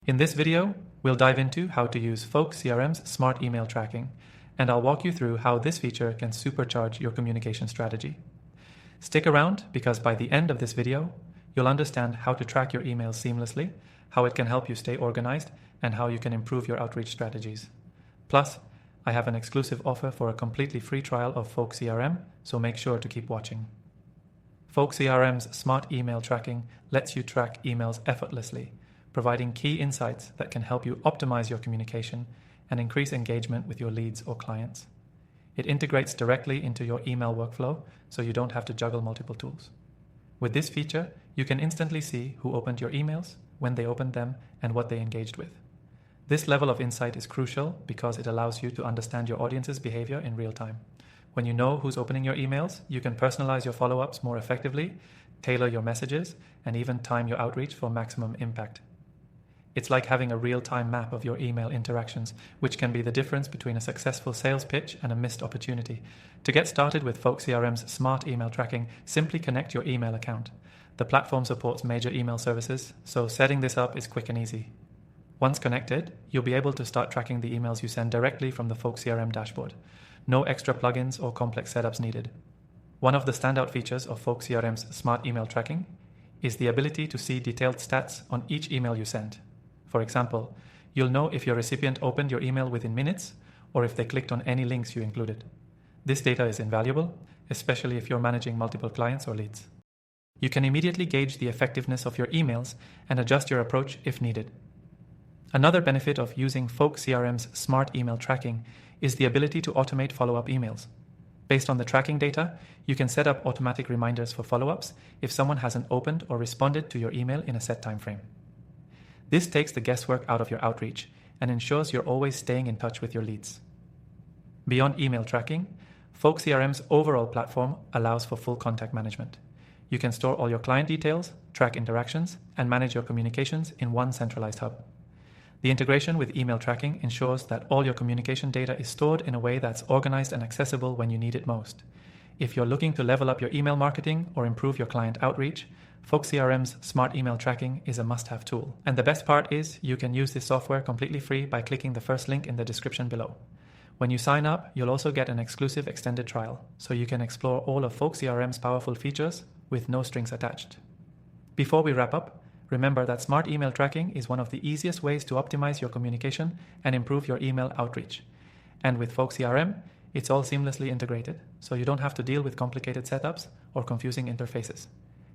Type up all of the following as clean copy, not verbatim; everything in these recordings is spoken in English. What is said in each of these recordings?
In this video, we'll dive into how to use Folk CRM's smart email tracking, and I'll walk you through how this feature can supercharge your communication strategy. Stick around because by the end of this video, you'll understand how to track your emails seamlessly, how it can help you stay organized, and how you can improve your outreach strategies. Plus, I have an exclusive offer for a completely free trial of Folk CRM, so make sure to keep watching. Folk CRM's smart email tracking lets you track emails effortlessly, providing key insights that can help you optimize your communication and increase engagement with your leads or clients. It integrates directly into your email workflow, so you don't have to juggle multiple tools. With this feature, you can instantly see who opened your emails, when they opened them, and what they engaged with. This level of insight is crucial because it allows you to understand your audience's behavior in real time. When you know who's opening your emails, you can personalize your follow-ups more effectively, tailor your messages, and even time your outreach for maximum impact. It's like having a real-time map of your email interactions, which can be the difference between a successful sales pitch and a missed opportunity. To get started with Folk CRM's smart email tracking, simply connect your email account. The platform supports major email services, so setting this up is quick and easy. Once connected, you'll be able to start tracking the emails you send directly from the Folk CRM dashboard. No extra plugins or complex setups needed. One of the standout features of Folk CRM's smart email tracking is the ability to see detailed stats on each email you send. For example, you'll know if your recipient opened your email within minutes or if they clicked on any links you included. This data is invaluable, especially if you're managing multiple clients or leads. You can immediately gauge the effectiveness of your emails and adjust your approach if needed. Another benefit of using Folk CRM's smart email tracking is the ability to automate follow-up emails. Based on the tracking data, you can set up automatic reminders for follow-ups if someone hasn't opened or responded to your email in a set time frame. This takes the guesswork out of your outreach and ensures you're always staying in touch with your leads. Beyond email tracking, Folk CRM's overall platform allows for full contact management. You can store all your client details, track interactions, and manage your communications in one centralized hub. The integration with email tracking ensures that all your communication data is stored in a way that's organized and accessible when you need it most. If you're looking to level up your email marketing or improve your client outreach, Folk CRM's smart email tracking is a must-have tool. And the best part is you can use this software completely free by clicking the first link in the description below. When you sign up, you'll also get an exclusive extended trial, so you can explore all of Folk CRM's powerful features with no strings attached. Before we wrap up, remember that smart email tracking is one of the easiest ways to optimize your communication and improve your email outreach. And with Folk CRM, it's all seamlessly integrated, so you don't have to deal with complicated setups or confusing interfaces.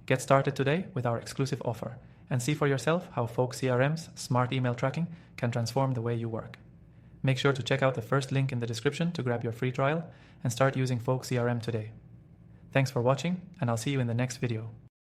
Get started today with our exclusive offer and see for yourself how Folk CRM's smart email tracking can transform the way you work. Make sure to check out the first link in the description to grab your free trial and start using Folk CRM today. Thanks for watching, and I'll see you in the next video.